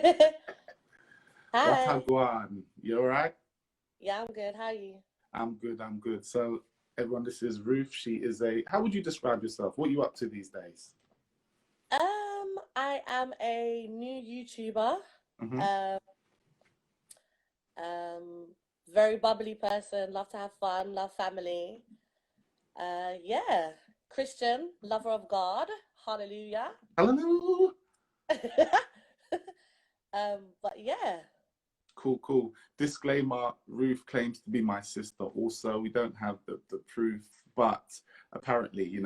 What Hi. a guan. You all right? Yeah, I'm good. How are you? I'm good. I'm good. So, everyone, this is Ruth. She is a. How would you describe yourself? What are you up to these days? I am a new YouTuber. Hmm. Um, um, Very bubbly person. Love to have fun. Love family. Yeah. Christian, lover of God. Hallelujah. Hello. But yeah. Cool, cool. Disclaimer: Ruth claims to be my sister. Also, we don't have the proof, but apparently,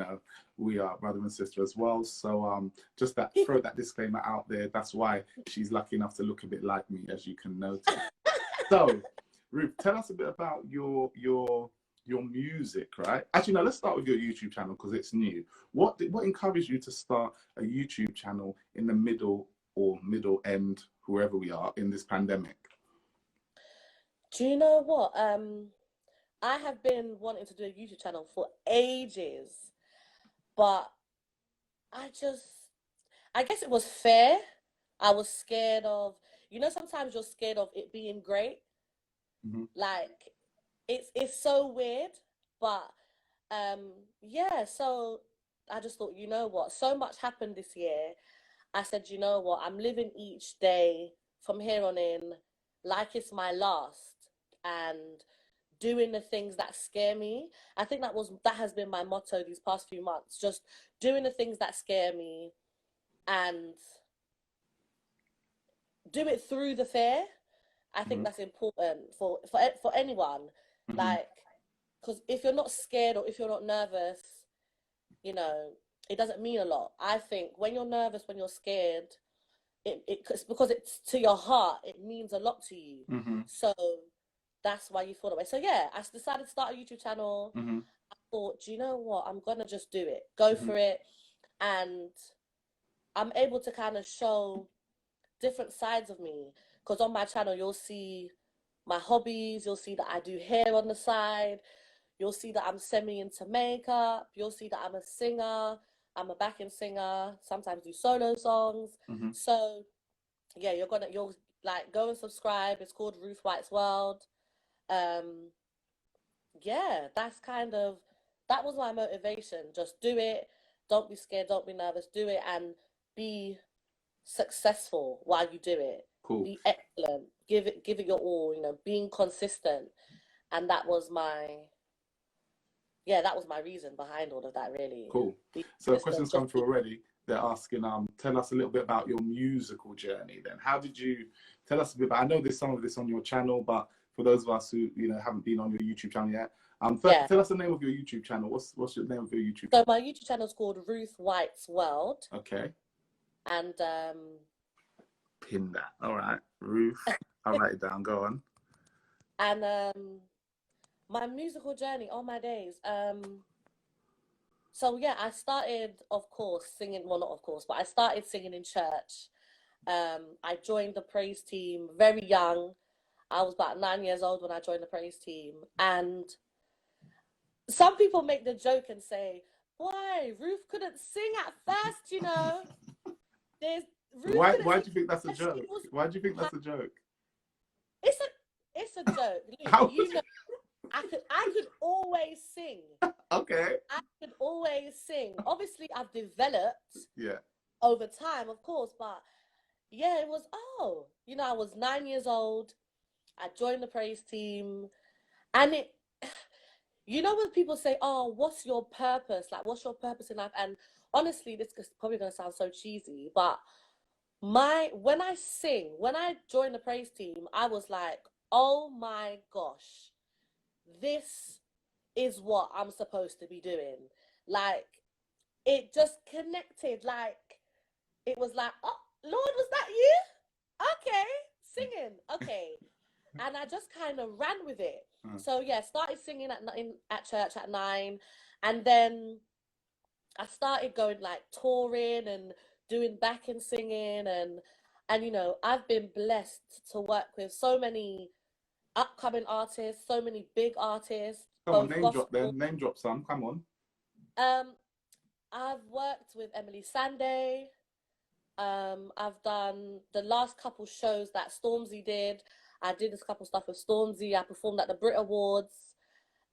we are brother and sister as well. So, just that throw that disclaimer out there. That's why she's lucky enough to look a bit like me, as you can notice. So, Ruth, tell us a bit about your music, right? Actually, no, let's start with your YouTube channel because it's new. What encouraged you to start a YouTube channel in the middle end, wherever we are in this pandemic? Do you know what? I have been wanting to do a YouTube channel for ages, but I just I guess it was fear. I was scared of, sometimes you're scared of it being great. Hmm. Like it's so weird, but yeah, so I just thought, you know what? So much happened this year. I said, you know what? I'm living each day from here on in like it's my last and doing the things that scare me. I think that has been my motto these past few months. Just doing the things that scare me and do it through the fear. I think Hmm. that's important for anyone. Hmm. Like, because if you're not scared or if you're not nervous, you know, it doesn't mean a lot. I think when you're nervous, when you're scared, it's because it's to your heart. It means a lot to you. Hmm. So that's why you feel that way. So yeah, I decided to start a YouTube channel. Hmm. I thought, do you know what? I'm gonna just do it. Go Hmm. for it, and I'm able to kind of show different sides of me. Because on my channel, you'll see my hobbies, you'll see that I do hair on the side, you'll see that I'm semi into makeup, you'll see that I'm a singer, I'm a backing singer, sometimes do solo songs. Hmm. So yeah, you'll like go and subscribe. It's called Ruth White's World. Um, yeah, that was my motivation. Just do it. Don't be scared, don't be nervous, do it and be successful while you do it. Cool. Be excellent. Give it your all, being consistent. And that was my reason behind all of that really. Cool. Be So questions consistent, come just through be already. They're asking, tell us a little bit about your musical journey then. How did you tell us a bit about, I know there's some of this on your channel, but for those of us who, haven't been on your YouTube channel yet, yeah. tell us the name of your YouTube channel. What's your name of your YouTube So channel? my YouTube channel is called Ruth White's World. Okay. And Pin that. All right. Ruth. I'll write it down. Go on. and my musical journey, all my days. So yeah, I started, of course, singing. Well, not of course, but I started singing in church. I joined the praise team very young. I was about 9 years old when I joined the praise team, and some people make the joke and say, "Why Ruth couldn't sing at first?" There's Ruth couldn't Why sing do you think that's a first. She joke? was. Why do you think that's a joke? It's a joke. Look, How would I could always sing. Okay. I could always sing. Obviously, I've developed Yeah. over time, of course, but yeah, it was, I was 9 years old. I joined the praise team, and when people say, "Oh, what's your purpose? Like, what's your purpose in life?" And honestly, this is probably gonna sound so cheesy, but when I sing, when I joined the praise team, I was like, "Oh my gosh, this is what I'm supposed to be doing." Like, it just connected. Like, it was like, "Oh, Lord, was that you? Okay, singing, okay." And I just kind of ran with it. Uh, So yeah, started singing at church at 9, and then I started going like touring and doing backing singing, and I've been blessed to work with so many upcoming artists, so many big artists, Come on, both name drop gospel. then. Name drop some. Come on. Um, I've worked with Emily Sande. I've done the last couple shows that Stormzy did. I did this couple stuff with Stormzy. I performed at the Brit Awards.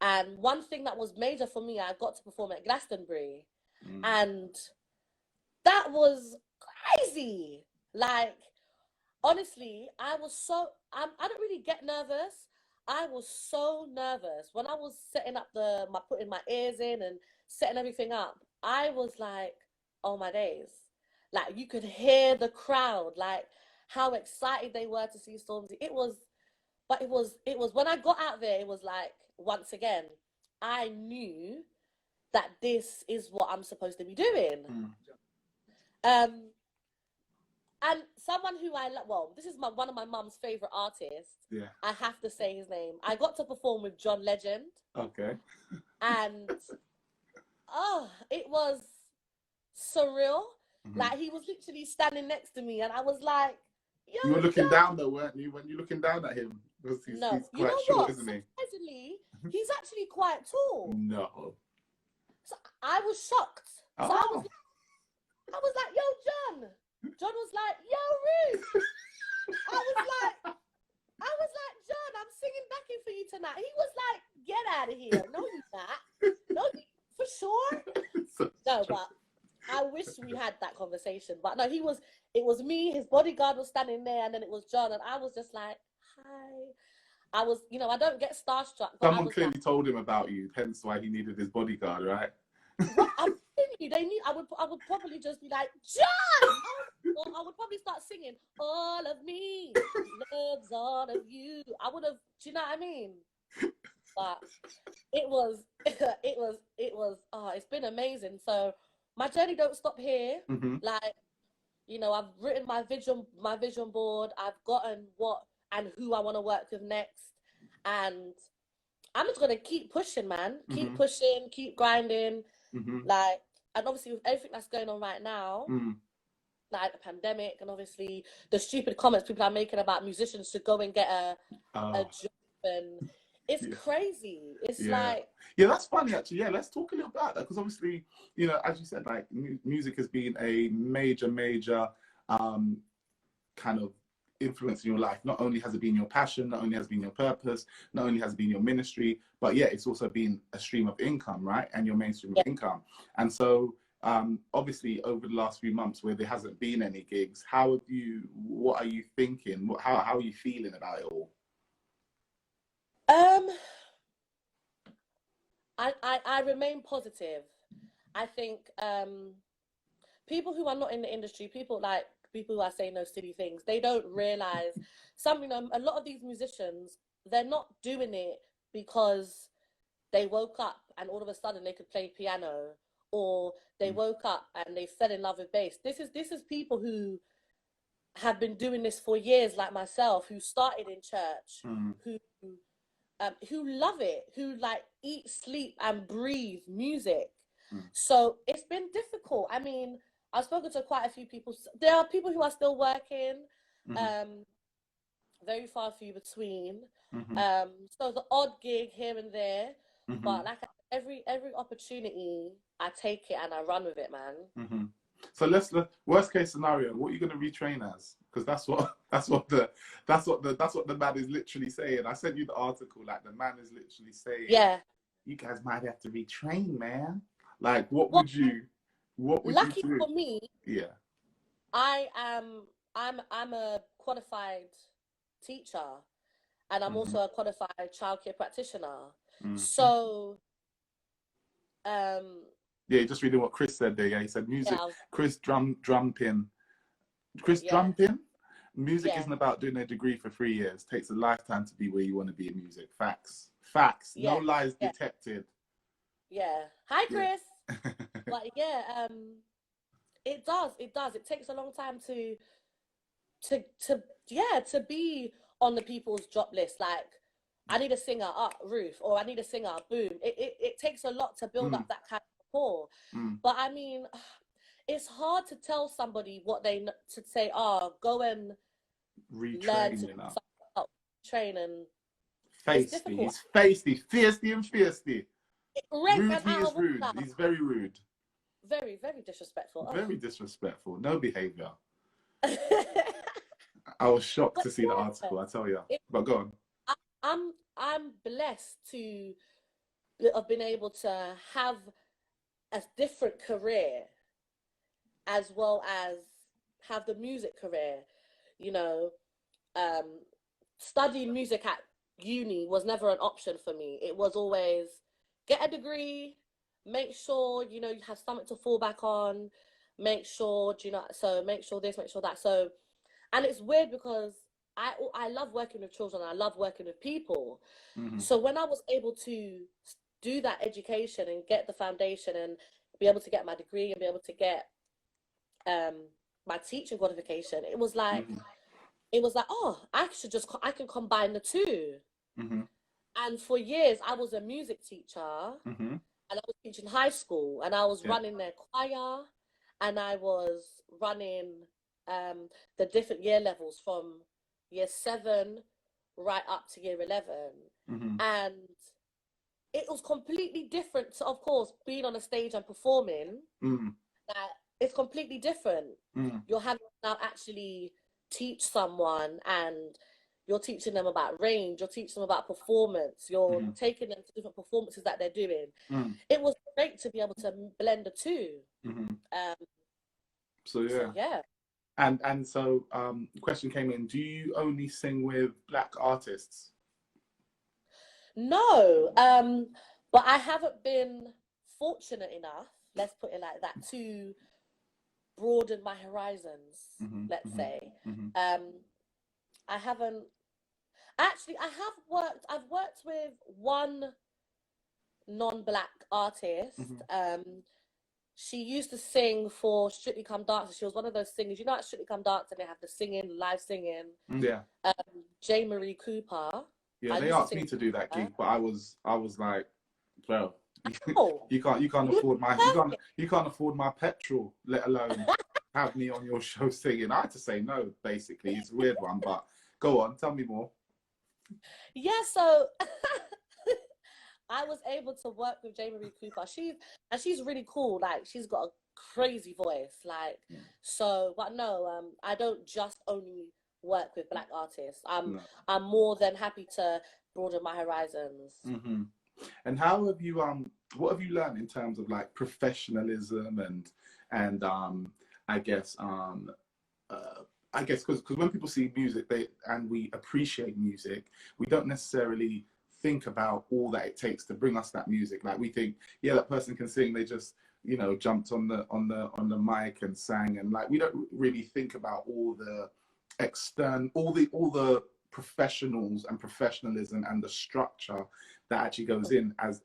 And one thing that was major for me, I got to perform at Glastonbury. And that was crazy. Like, honestly, I don't really get nervous. I was so nervous when I was setting up putting my ears in and setting everything up. I was like, oh my days. Like, you could hear the crowd, like how excited they were to see Stormzy. It was when I got out there, it was like, once again, I knew that this is what I'm supposed to be doing. Um, and someone who this is one of my mum's favorite artists. Yeah. I have to say his name. I got to perform with John Legend. Okay. And it was surreal. Like, he was literally standing next to me, and I was like, yo, you were looking down though, weren't you? When you're looking down at him, because he's quite short, isn't he? Surprisingly, he's actually quite tall. No. So I was shocked. So I was like, yo, John. John was like, yo, Ruth. I was like, John, I'm singing backing for you tonight. He was like, get out of here. No, you're not. No, for sure. No, but I wish we had that conversation. But no, it was me, his bodyguard was standing there, and then it was John, and I was just like, hi. I was, I don't get starstruck. But someone clearly told him about you, hence why he needed his bodyguard, right? What? I'm telling you, I would probably just be like, John! I would probably start singing, all of me loves all of you. I would have, do you know what I mean? But it's been amazing. So my journey don't stop here. Like, I've written my vision board. I've gotten what and who I want to work with next. And I'm just going to keep pushing, man. Keep pushing, keep grinding. Like, and obviously with everything that's going on right now, like the pandemic, and obviously the stupid comments people are making about musicians should go and get a job, and it's crazy. It's like, that's funny actually. Yeah, let's talk a little about that, because obviously, as you said, like music has been a major kind of influence in your life. Not only has it been your passion, not only has it been your purpose, not only has it been your ministry, but it's also been a stream of income, right? And your mainstream of income. And so obviously over the last few months where there hasn't been any gigs, what are you thinking? How are you feeling about it all? I remain positive. I think people who are not in the industry, people who are saying those silly things, they don't realize a lot of these musicians, they're not doing it because they woke up and all of a sudden they could play piano, or they woke up and they fell in love with bass. This is people who have been doing this for years, like myself, who started in church, who love it, who like eat, sleep and breathe music. So it's been difficult. I mean, I've spoken to quite a few people. There are people who are still working, very far few between. So the odd gig here and there, but like every opportunity, I take it and I run with it, man. So let's worst case scenario. What are you going to retrain as? Because that's what the man is literally saying. I sent you the article. Like, the man is literally saying, you guys might have to retrain, man. Like, what would you do? Lucky for me, I'm a qualified teacher, and I'm also a qualified childcare practitioner. So, just reading what Chris said there. Yeah, he said music. Chris Drumpin. Drumpin. Music isn't about doing a degree for 3 years. Takes a lifetime to be where you want to be in music. Facts. No lies detected. Hi, Chris. But it does. It takes a long time to be on the people's job list. Like, I need a singer, Ruth, or I need a singer, boom. It takes a lot to build up that kind of rapport. But I mean, it's hard to tell somebody what they to say. Go and learn to train and feisty. He's feisty, and feisty. Rude, he is rude. He's very rude. Very, very disrespectful. Very disrespectful. No behavior. I was shocked But to see the article, I tell you. it, But go on. I'm blessed to have been able to have a different career as well as have the music career. You know, um, studying music at uni was never an option for me. It was always get a degree, make sure, you know, you have something to fall back on, make sure, you know, so make sure this, make sure that. So, and it's weird because I love working with children. I love working with people. Mm-hmm. So when I was able to do that education and get the foundation and be able to get my degree and be able to get um my teaching qualification, Mm-hmm. it was like, oh, I can combine the two. Mm-hmm. And for years, I was a music teacher Mm-hmm. and I was teaching high school and I was Yeah. running their choir and I was running the different year levels from year 7 right up to year 11. Mm-hmm. And it was completely different to, of course, being on a stage and performing. Mm-hmm. That it's completely different. Mm-hmm. You're having to now actually teach someone and you're teaching them about range, you're teaching them about performance, you're Mm-hmm. taking them to different performances that they're doing. Mm-hmm. It was great to be able to blend the two. Mm-hmm. Um, So yeah. so yeah. And so the question came in, do you only sing with Black artists? No, but I haven't been fortunate enough, let's put it like that, to broaden my horizons, Mm-hmm. let's Mm-hmm. say. Mm-hmm. I haven't actually, I've worked with one non-black artist. Mm-hmm. She used to sing for Strictly Come Dancing. She was one of those singers, you know, at Strictly Come Dancing they have the singing, live singing. Yeah. J. Marie Cooper. Yeah, I they used to asked sing me to do that with her. gig, but I was like, bro, Oh, you can't you afford my perfect. you can't afford my petrol, let alone have me on your show singing. I had to say no, basically. It's a weird one, but go on, tell me more. Yeah, so I was able to work with J. Marie Cooper. She's really cool. Like she's got a crazy voice. Like Yeah. so, but no, I don't just only work with black artists. No. I'm more than happy to broaden my horizons. Mm-hmm. And how have you what have you learned in terms of like professionalism and I guess because when people see music and we appreciate music, we don't necessarily think about all that it takes to bring us that music. Like we think, yeah, that person can sing. They just, you know, jumped on the mic and sang, and like we don't really think about all the all the professionals and professionalism and the structure that actually goes in as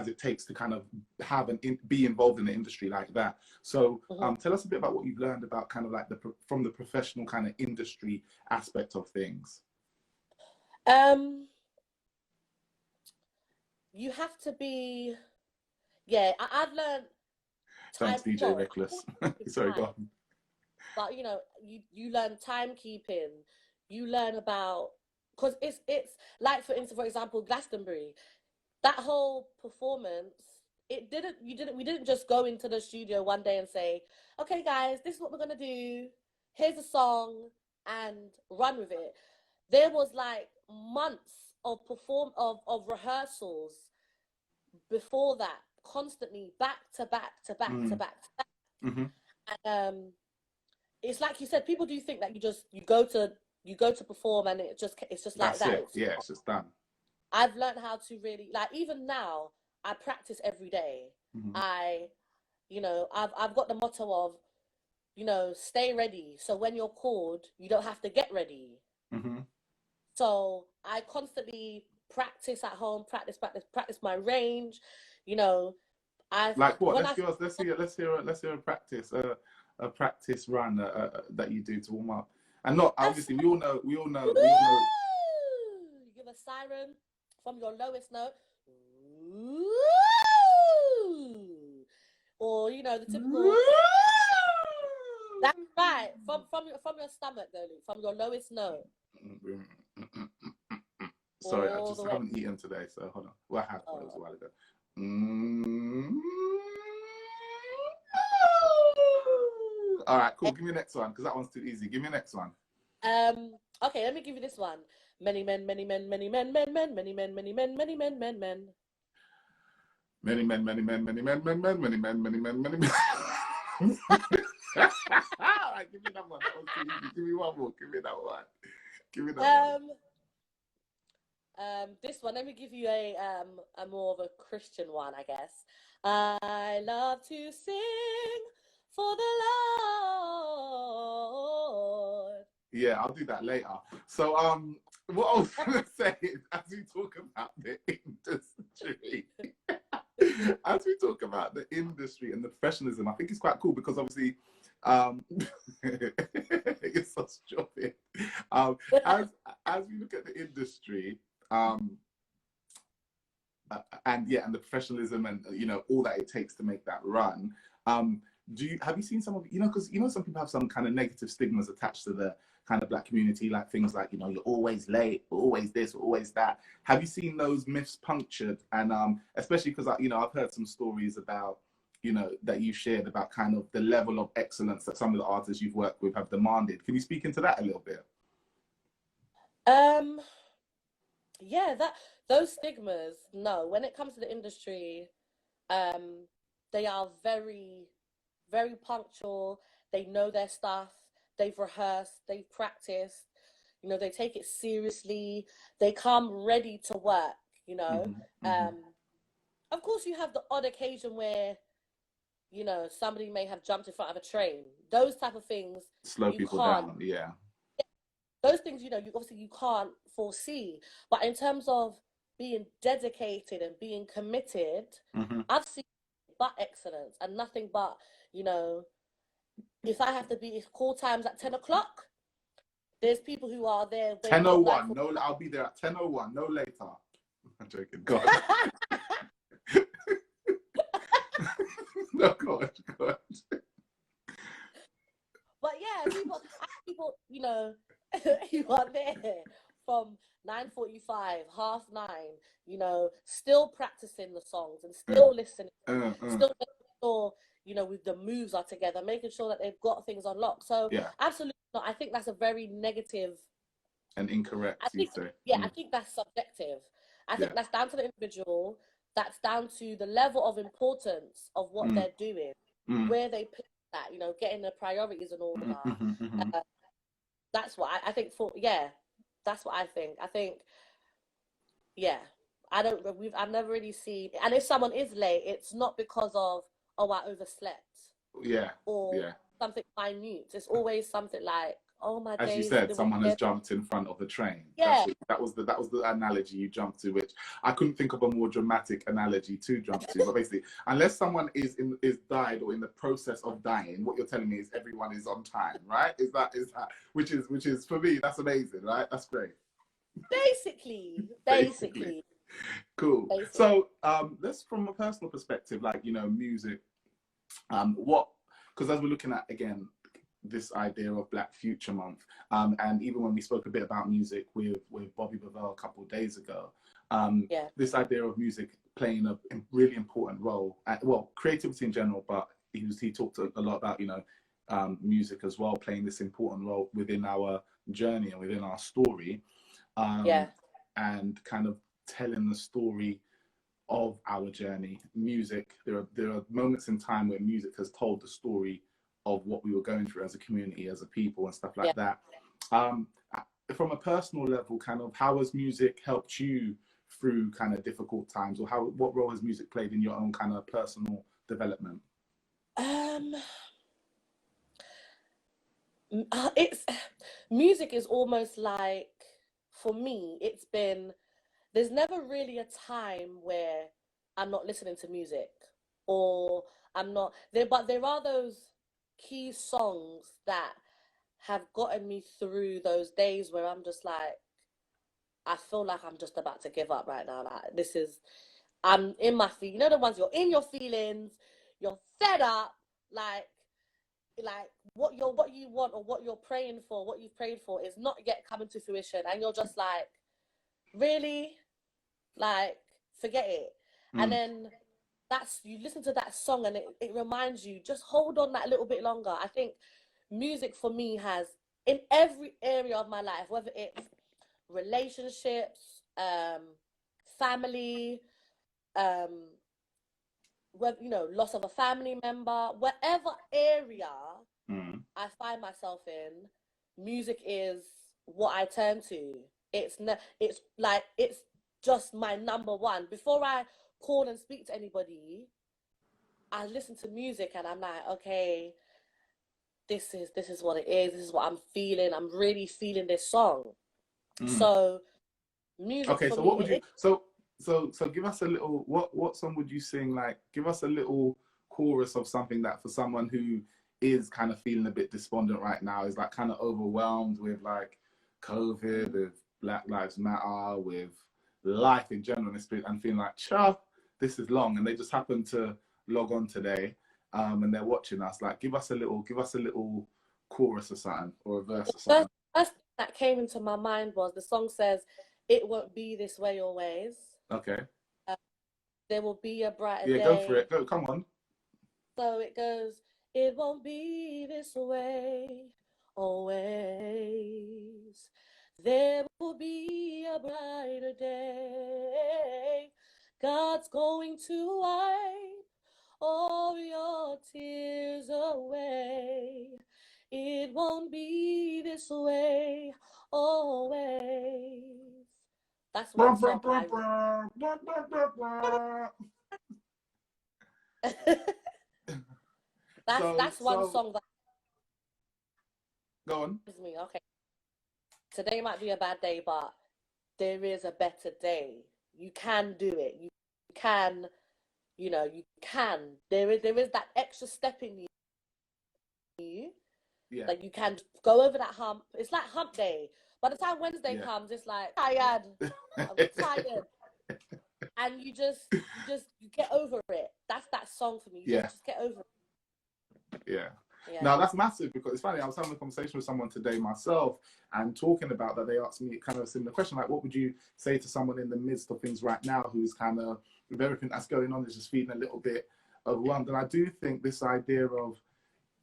it takes to kind of have be involved in the industry like that. So tell us a bit about what you've learned about kind of like from the professional kind of industry aspect of things. You have to be, yeah. I've learned time. Thanks, DJ Well, Reckless. Sorry, go on. but you know, you learn timekeeping. You learn about because it's like for example Glastonbury. That whole performance, we didn't just go into the studio one day and say, okay guys, this is what we're gonna do, here's a song and run with it. There was like months of of rehearsals before that, constantly back to back to back to back to back. Mm-hmm. And it's like you said, people do think that you go to perform and it's just like That's that. it. Yeah, it's just done. I've learned how to really, like, even now I practice every day. Mm-hmm. I've got the motto of, you know, stay ready. So when you're called, you don't have to get ready. Mm-hmm. So I constantly practice at home, practice my range. You know, like what? Let's hear a practice run that you do to warm up. And not obviously we all know. You give a siren from your lowest note. Or you know the typical. That's right. From your stomach though, Luke, from your lowest note. Sorry, I just haven't eaten today, so hold on. Well, I have, but it was a while ago. All right, cool. Give me the next one because that one's too easy. Give me the next one. Okay, let me give you this one. Many men, many men, many men, men, men, many men, many men, many men, men, men. Many men, many men, many men, many men, many men, many men, many men. All right, give me that one. That was too easy. Give me one more. Give me that one. Give me that one. This one, let me give you a more of a Christian one, I guess. I love to sing for the Lord. Yeah, I'll do that later. So, what I was gonna say is, as we talk about the industry, and the professionalism, I think it's quite cool because obviously, you're so stupid. As we look at the industry, and the professionalism and all that it takes to make that run. Have you seen some of because some people have some kind of negative stigmas attached to the kind of Black community, like things like you're always late, or always this, or always that. Have you seen those myths punctured? And especially because I've heard some stories about that you shared about kind of the level of excellence that some of the artists you've worked with have demanded. Can you speak into that a little bit? Yeah, those stigmas, no. When it comes to the industry, they are very, very punctual. They know their stuff. They've rehearsed. They've practiced. They take it seriously. They come ready to work. Of course, you have the odd occasion where somebody may have jumped in front of a train. Those type of things Slow people down. Yeah. Those things, you can't foresee. But in terms of being dedicated and being committed, I've seen but excellence and nothing but, if I have to be call times at 10 o'clock, there's people who are there. 10:01. No, I'll be there at 10:01. No later. I'm joking. Go on. No, go on. But yeah, people, you are there from 9:45, 9:30, still practicing the songs and still listening, still making sure, with the moves are together, making sure that they've got things unlocked. So absolutely not. I think that's a very negative and incorrect. I think that's subjective. I think that's down to the individual. That's down to the level of importance of what they're doing, where they put that, getting the priorities in order. That's what I think that's what I think. I think, I've never really seen, and if someone is late, it's not because of, I overslept. Or something minute. It's always something like, oh my days. As you said, someone has jumped in front of the train. Yeah. That was the analogy you jumped to, which I couldn't think of a more dramatic analogy to jump to. But basically, unless someone is died or in the process of dying, what you're telling me is everyone is on time, right? Is that which is for me, that's amazing, right? That's great. Basically. Cool. Basically. So let's, from a personal perspective, like music, because as we're looking at again this idea of Black Future Month, and even when we spoke a bit about music with Bobby Bavell a couple of days ago, this idea of music playing a really important role, creativity in general, but he talked a lot about music as well playing this important role within our journey and within our story, and kind of telling the story of our journey. Music, there are moments in time where music has told the story of what we were going through as a community, as a people, and stuff like that. From a personal level, kind of, how has music helped you through kind of difficult times, or what role has music played in your own kind of personal development? Music is almost like, for me, there's never really a time where I'm not listening to music, or I'm not there, but there are those key songs that have gotten me through those days where I'm just like, I feel like I'm just about to give up right now. Like, I'm in my feet. The ones you're in your feelings, you're fed up, like what you want or what you're praying for, what you've prayed for is not yet coming to fruition, and you're just like, really, like, forget it. And then that's, you listen to that song and it reminds you, just hold on that little bit longer. I think music for me has, in every area of my life, whether it's relationships, family, um, whether, you know, loss of a family member, whatever area I find myself in, music is what I turn to. It's like, it's just my number one. Before I call and speak to anybody, I listen to music and I'm like, okay, this is what it is. This is what I'm feeling. I'm really feeling this song. So music Okay, for so me, what would you so give us a little, what song would you sing? Like, give us a little chorus of something that, for someone who is kind of feeling a bit despondent right now, is like kind of overwhelmed with like COVID, with Black Lives Matter, with life in general, and feeling like, cha, this is long, and they just happen to log on today, and they're watching us. Like, give us a little chorus or something, or a verse or something. first thing that came into my mind was, the song says, "It won't be this way always. Okay. There will be a brighter Yeah, day." go for it. Go, come on. So it goes, "It won't be this way always. There will be a brighter day. God's going to wipe all your tears away. It won't be this way always." That's one song that's one So song that go on. gives me, okay, today might be a bad day, but there is a better day. You can do it. You can, you know, you can. There is that extra step in you. Yeah. Like, you can go over that hump. It's like hump day. By the time Wednesday comes, it's like, tired. I'm tired. And you get over it. That's that song for me. Yeah. Just get over it. Yeah. Yeah. No, that's massive, because it's funny. I was having a conversation with someone today myself, and talking about that, they asked me kind of a similar question, like, what would you say to someone in the midst of things right now who's kind of, with everything that's going on, is just feeling a little bit overwhelmed? And I do think this idea of,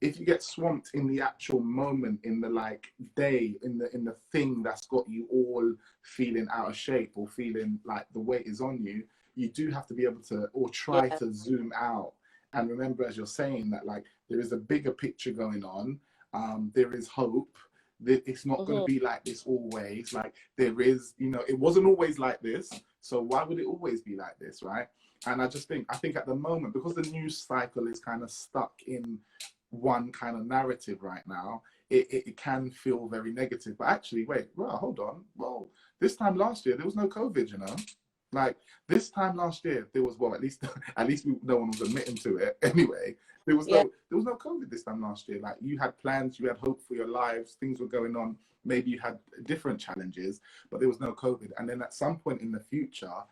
if you get swamped in the actual moment, in the like day, in the thing that's got you all feeling out of shape, or feeling like the weight is on you, you do have to be able to, or try to zoom out and remember, as you're saying, that like there is a bigger picture going on. There is hope. That it's not going to be like this always. Like, there is, you know, it wasn't always like this, so why would it always be like this, right? And I think at the moment, because the news cycle is kind of stuck in one kind of narrative right now, it can feel very negative. But actually, wait, well, hold on. Well, this time last year there was no COVID, you know. Like, this time last year there was, well, at least no one was admitting to it anyway. There was no COVID this time last year. Like, you had plans, you had hope for your lives, things were going on. Maybe you had different challenges, but there was no COVID. And then at some point in the future,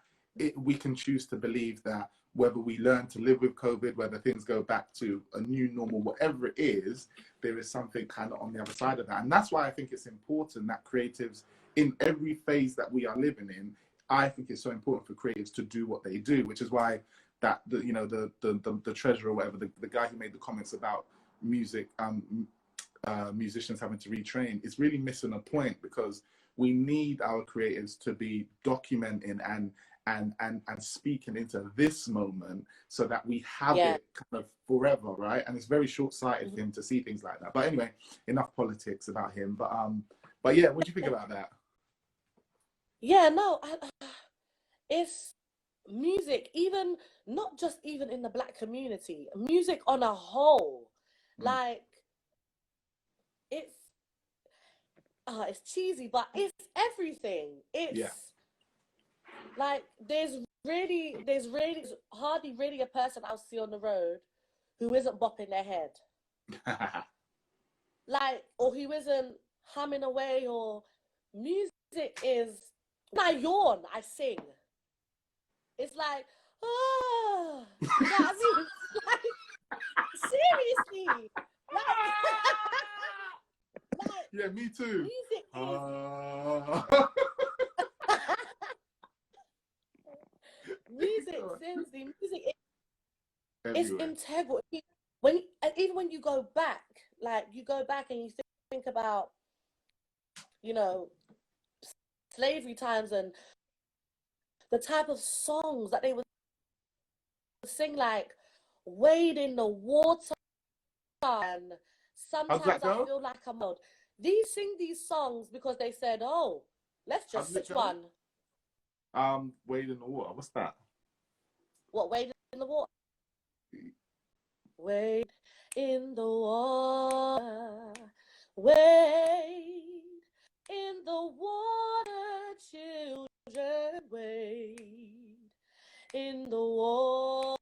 we can choose to believe that, whether we learn to live with COVID, whether things go back to a new normal, whatever it is, there is something kind of on the other side of that. And that's why I think it's important that creatives, in every phase that we are living in, I think it's so important for creatives to do what they do, which is why that the treasurer or whatever, the guy who made the comments about music, musicians having to retrain, is really missing a point, because we need our creatives to be documenting and speaking into this moment, so that we have it kind of forever, right? And it's very short-sighted for him to see things like that. But anyway, enough politics about him. But yeah, what do you think about that? Yeah, no, it's music, even not just even in the Black community, music on a whole. Like, it's cheesy, but it's everything. It's like, there's hardly really a person I'll see on the road who isn't bopping their head. Like, or who isn't humming away, or music is, when I yawn, I sing. It's like, oh, you know what I mean? Like, seriously. Like, yeah, me too. Music is music, seriously, music is It's integral. Even when you go back, like you go back and you think about, you know, slavery times and the type of songs that they would sing, like wade in the water, and How's that sometimes I go? feel like I'm old. These sing these songs because they said, "Oh, let's How just does it switch go? one." Wade in the water. What's that? What, wade in the water? Wade in the water, wade in the water, children, wade in the water.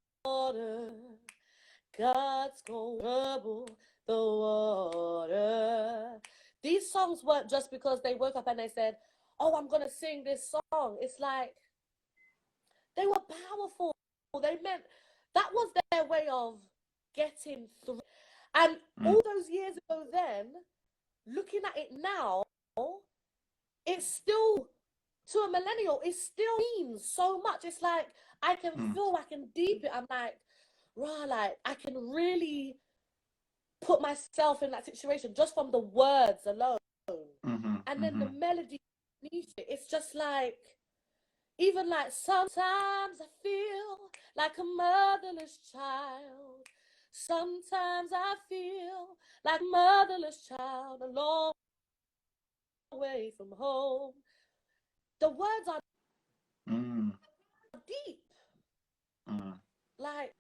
God's gonna trouble the water. These songs weren't just because they woke up and they said, "Oh, I'm gonna sing this song." It's like they were powerful. They meant that was their way of getting through. And all those years ago, then looking at it now, it's still, to a millennial, it still means so much. It's like I can feel, I can deep it. I'm like, rah, like I can really put myself in that situation just from the words alone. And then the melody beneath it, it's just like, even like sometimes I feel like a motherless child. Sometimes I feel like a motherless child, a long way from home. The words are deep. Like,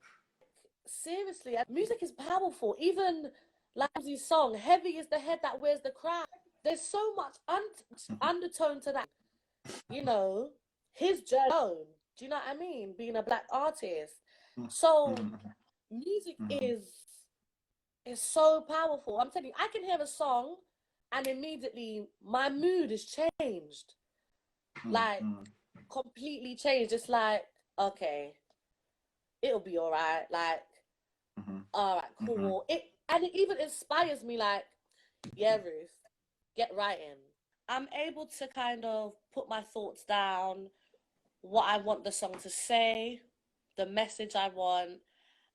seriously, music is powerful. Even Lamzy's song, "Heavy is the head that wears the crown." There's so much undertone to that. You know, his journey. Do you know what I mean? Being a Black artist. So music is so powerful. I'm telling you, I can hear a song and immediately my mood is changed. Like, completely changed. It's like, okay, it'll be all right. Like, all right, cool. It even inspires me. Like, yeah, Ruth, get writing. I'm able to kind of put my thoughts down, what I want the song to say, the message I want,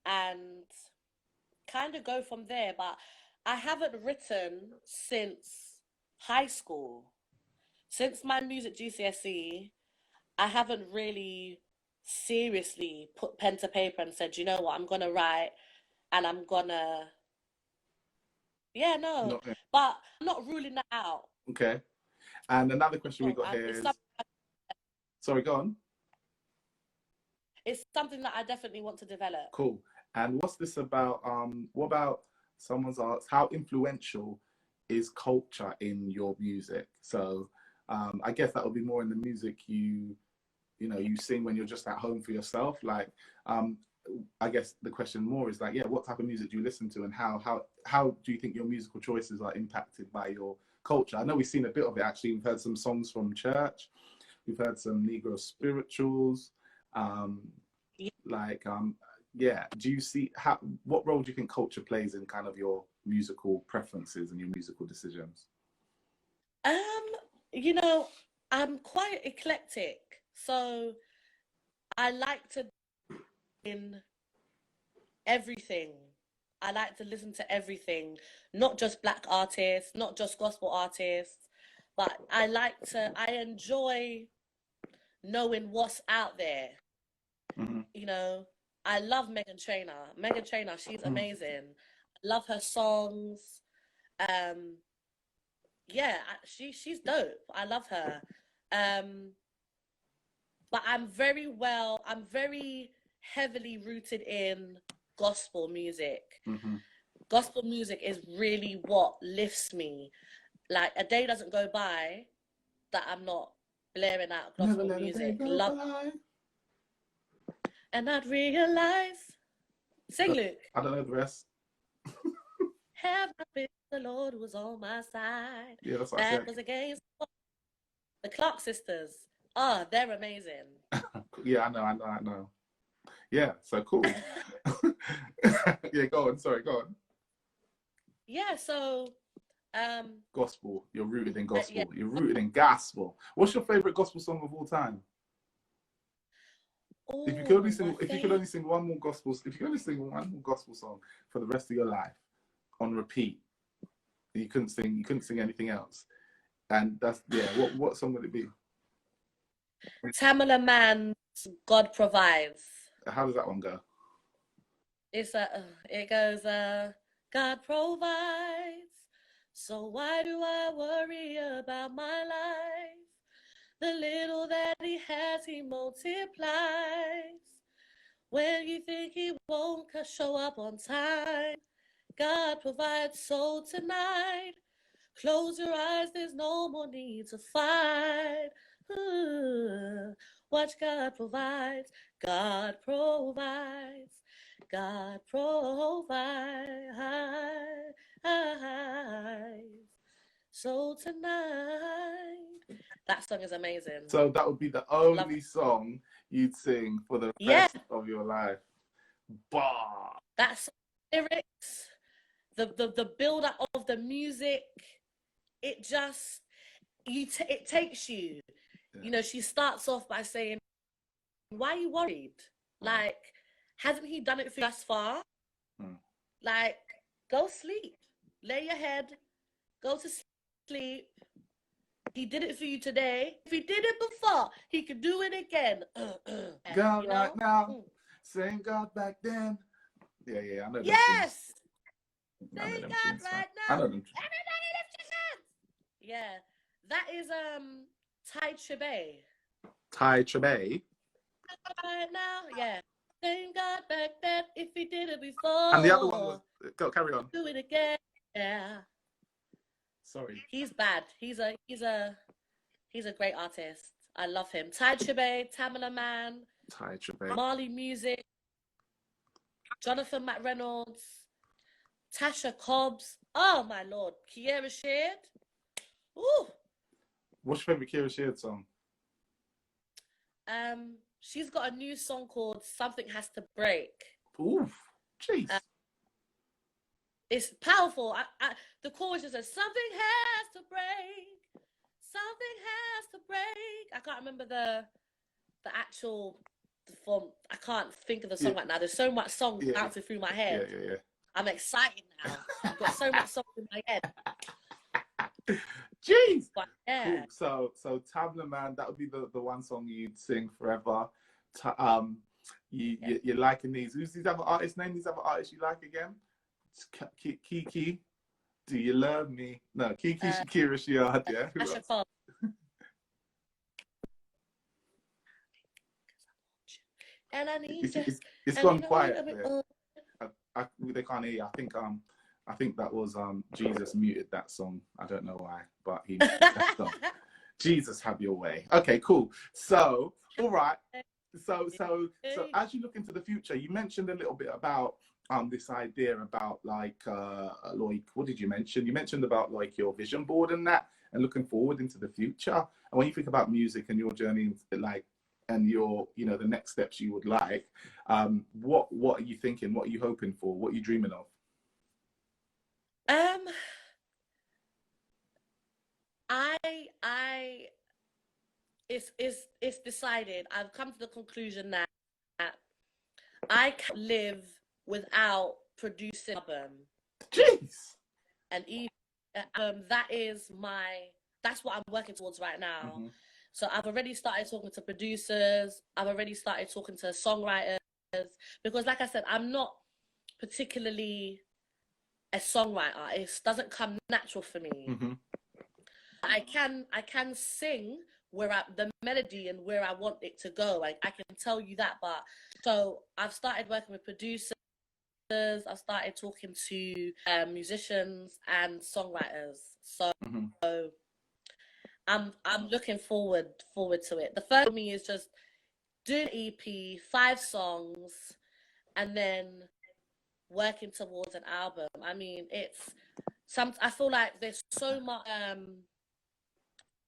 and kind of go from there. But I haven't written since high school. Since my music GCSE, I haven't really seriously put pen to paper and said, you know what, I'm going to write and I'm going to, yeah, no. Not, But I'm not ruling that out. okay. And another question we got here is, sorry, go on. It's something that I definitely want to develop. Cool. And what's this about? What about, someone's asked, how influential is culture in your music? So I guess that would be more in the music you sing when you're just at home for yourself. Like, I guess the question more is like, yeah, what type of music do you listen to, and how do you think your musical choices are impacted by your culture? I know we've seen a bit of it actually. We've heard some songs from church. We've heard some Negro spirituals. Yeah, do you see what role do you think culture plays in kind of your musical preferences and your musical decisions? You know, I'm quite eclectic, so I like to in everything. I like to listen to everything, not just Black artists, not just gospel artists, but I enjoy knowing what's out there. You know, I love Megan Trainor. Megan Trainor, she's amazing. I love her songs. Yeah, she's dope. I love her. But I'm very heavily rooted in gospel music. Gospel music is really what lifts me. Like, a day doesn't go by that I'm not blaring out gospel music. Love, and I'd realize. Sing, Luke. I don't know the rest. Have I been the Lord was on my side? Yeah, that's what Back I said. was against the Clark sisters. Oh, they're amazing. Yeah, I know. Yeah, so cool. Yeah, go on. Sorry, go on. Yeah, so gospel. You're rooted in gospel. Yeah. You're rooted in gospel. What's your favorite gospel song of all time? If you could only Oh, my sing, if you could favorite. only sing one more gospel, if you could only sing one more gospel song for the rest of your life on repeat, you couldn't sing anything else. And that's, yeah, what song would it be? Tamala Man's God Provides. How does that one go? It goes, God provides, so why do I worry about my life? The little that he has, he multiplies. When you think he won't show up on time, God provides. So tonight, close your eyes, there's no more need to fight. Watch God provides. God provides. God provides. So tonight, that song is amazing. So that would be the only song you'd sing for the rest of your life. Bah. That's lyrics, the build up of the music. It just it takes you. Yeah. You know, she starts off by saying, "Why are you worried? Like, hasn't he done it for you thus far? Like, go sleep, lay your head, go to sleep. He did it for you today. If he did it before, he could do it again. God right now, same God back then." Yeah, I know. Yes, same God right now. Everybody lift your hands. Yeah, that is Tai Chebe. Tai Chebe. Right now, yeah. Same God back then. If he did it before. And the other one was, go, carry on. Do it again. Yeah. Sorry. He's bad. He's a great artist. I love him. Tai Chebe, Tamala Man, Tai Chebe, Marley Music, Jonathan McReynolds, Tasha Cobbs. Oh my lord, Kiera Sheard. Ooh. What's your favorite Kiera Sheard song? She's got a new song called "Something Has to Break." Ooh, jeez. It's powerful. The chorus just says, "Something has to break. Something has to break." I can't remember the actual form. I can't think of the song right now. There's so much song bouncing through my head. Yeah. I'm excited now. I've got so much song in my head. Jeez. But, yeah. Cool. So Tabla Man, that would be the one song you'd sing forever. You're liking these. Who's these other artists? Name these other artists you like again. Kiki. Do you love me? No, Kiki Shakira Sheard. Yeah. And I need it's gone quiet. They can't hear you. I think that was Jesus muted that song. I don't know why, but he Jesus, have your way. Okay, cool. So, all right. So as you look into the future, you mentioned a little bit about this idea about like what did you mention? You mentioned about like your vision board and that, and looking forward into the future. And when you think about music and your journey, like, and your, you know, the next steps you would like, what are you thinking? What are you hoping for? What are you dreaming of? It's decided. I've come to the conclusion that I can't live without producing an album. Jeez. And that's what I'm working towards right now. Mm-hmm. So I've already started talking to producers. I've already started talking to songwriters, because like I said, I'm not particularly a songwriter. It doesn't come natural for me. Mm-hmm. I can sing the melody and where I want it to go. I can tell you that. But so I've started working with producers. I've started talking to musicians and songwriters. So mm-hmm. I'm looking forward to it. The first for me is just do an EP, 5 songs, and then working towards an album. I mean, I feel like there's so much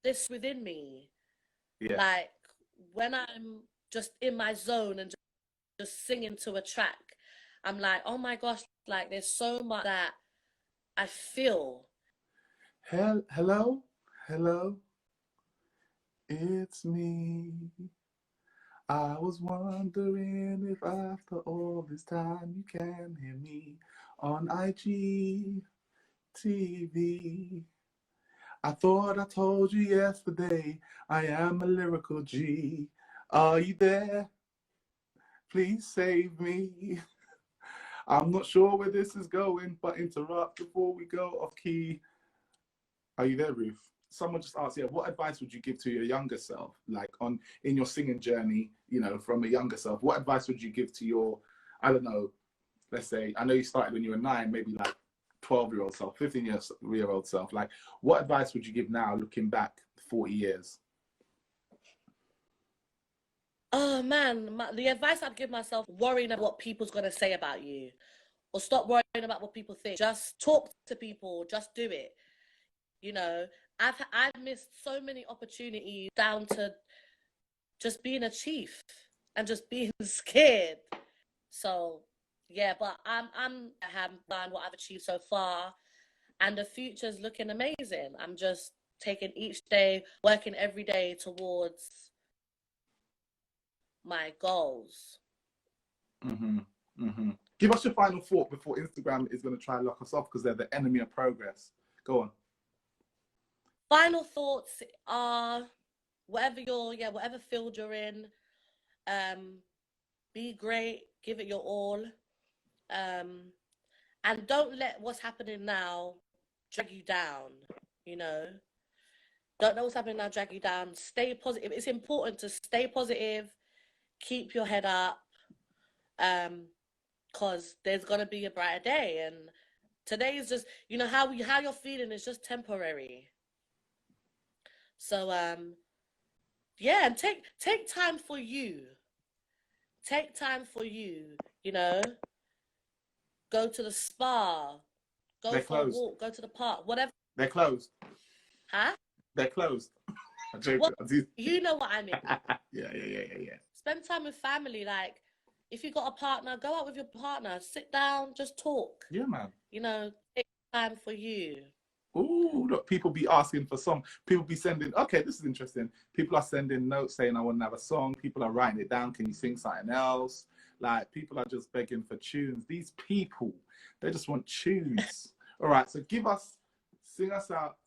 this within me. Yeah. Like when I'm just in my zone and just singing to a track, I'm like, oh my gosh, like there's so much that I feel. Hello, it's me. I was wondering if after all this time you can hear me on IGTV. I thought I told you yesterday I am a lyrical G. Are you there? Please save me. I'm not sure where this is going, but interrupt before we go off key. Are you there, Ruth? Someone just asked, yeah, what advice would you give to your younger self, like in your singing journey, you know, from a younger self? What advice would you give to your, I don't know, let's say, I know you started when you were 9, maybe like 12-year-old self, 15-year-old self. Like, what advice would you give now, looking back 40 years? Oh man, the advice I'd give myself: worrying about what people's gonna say about you, or stop worrying about what people think. Just talk to people. Just do it. You know, I've missed so many opportunities down to just being a chief and just being scared. So yeah, but I have done what I've achieved so far, and the future's looking amazing. I'm just taking each day, working every day towards my goals. Mm-hmm. Mm-hmm. Give us your final thought before Instagram is going to try and lock us off because they're the enemy of progress. Go on. Final thoughts are whatever field you're in, be great, give it your all, and don't let what's happening now drag you down. You know, don't know what's happening now drag you down. Stay positive. It's important to stay positive, keep your head up, because there's gonna be a brighter day, and today is just, you know, how you're feeling is just temporary. So yeah, and take time for you. Take time for you, you know. Go to the spa, go They're for a closed. walk, go to the park, whatever. They're closed. Huh? They're closed. I'm joking. What, you know what I mean. Yeah. Spend time with family. Like, if you got a partner, go out with your partner. Sit down, just talk. Yeah, man. You know, take time for you. Oh, look, people be asking for song. People be sending, okay, this is interesting. People are sending notes saying, I want to have a song. People are writing it down. Can you sing something else? Like, people are just begging for tunes. These people, they just want tunes. All right, so sing us out.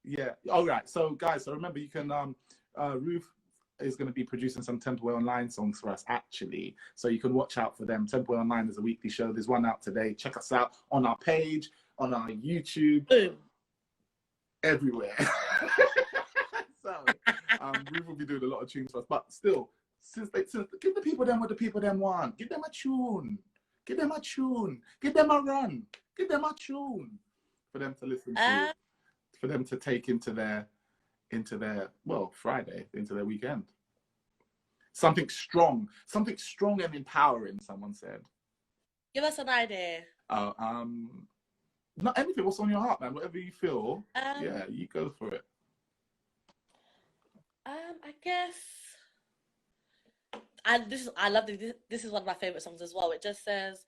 Yeah, all right. So, guys, so remember, you can, Ruth is going to be producing some Templeway Online songs for us, actually. So you can watch out for them. Templeway Online is a weekly show. There's one out today. Check us out on our page, on our YouTube, Boom. everywhere. So Ruth will be doing a lot of tunes for us, but still, since give the people them what the people them want. Give them a tune. Give them a tune. Give them a run. Give them a tune for them to listen to, for them to take into their Friday, into their weekend. Something strong and empowering. Someone said. Give us an idea. Not anything. What's on your heart, man? Whatever you feel, yeah, you go for it. I guess I love this. This is one of my favorite songs as well. It just says,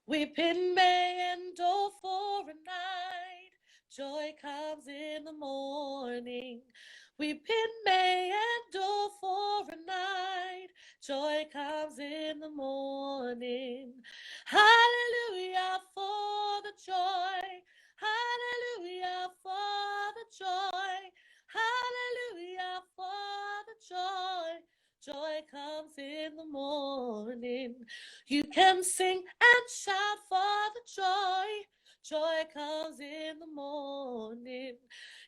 "Weeping may endure for a night, joy comes in the morning. Weeping may endure for a night, joy comes in the morning. Hallelujah for the joy. Hallelujah for the joy. Hallelujah for the joy. Joy comes in the morning. You can sing and shout for the joy. Joy comes in the morning.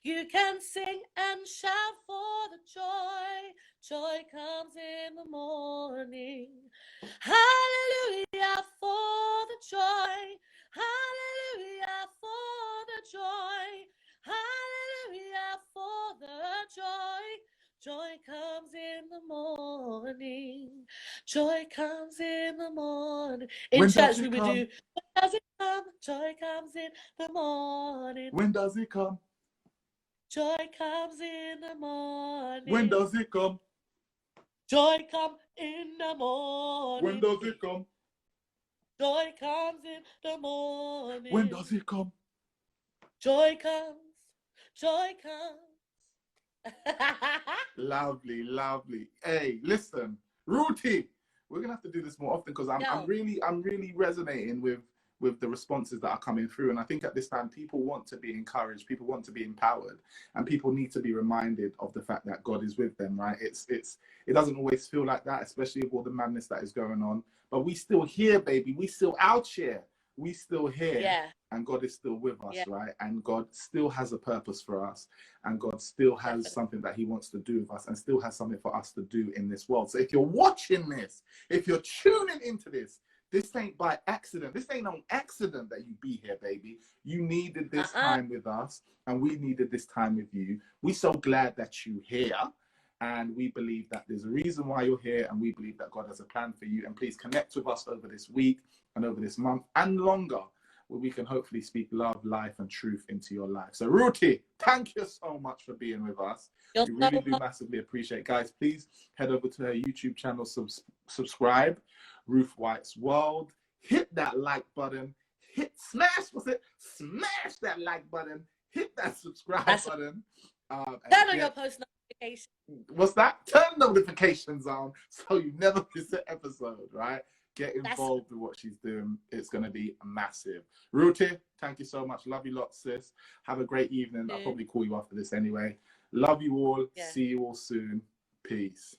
You can sing and shout for the joy. Joy comes in the morning. Hallelujah for the joy. Hallelujah for the joy. Hallelujah for the joy. Joy comes in the morning. Joy comes in the morning. In church we would do, when does it come? Joy comes in the morning. When does it come? Joy comes in the morning. When does it come? Joy comes in the morning. When does it come? Joy comes in the morning. When does it come? Joy comes. Joy comes. Lovely. Hey, listen. Ruthie, we're gonna have to do this more often because I'm Yo. really resonating with the responses that are coming through. And I think at this time, people want to be encouraged, people want to be empowered, and people need to be reminded of the fact that God is with them, right? It doesn't always feel like that, especially with all the madness that is going on. But we still here, baby. We still out here. We still here. Yeah. And God is still with us, Yeah. right? And God still has a purpose for us. And God still has Definitely. something that he wants to do with us and still has something for us to do in this world. So if you're watching this, if you're tuning into this, this ain't by accident. This ain't on accident that you be here, baby. You needed this time with us, and we needed this time with you. We're so glad that you're here, and we believe that there's a reason why you're here, and we believe that God has a plan for you. And please connect with us over this week and over this month and longer, where we can hopefully speak love, life, and truth into your life. So, Ruthie, thank you so much for being with us. We really do massively appreciate it. Guys, please head over to her YouTube channel, subscribe, Ruth Whyte's World. Hit that like button. Smash that like button. Hit that subscribe button. Turn on your post notifications. What's that? Turn notifications on so you never miss an episode, right? Get involved with what she's doing. It's going to be massive. Ruthie, thank you so much. Love you lots, sis. Have a great evening. I'll probably call you after this anyway. Love you all. See you all soon. Peace.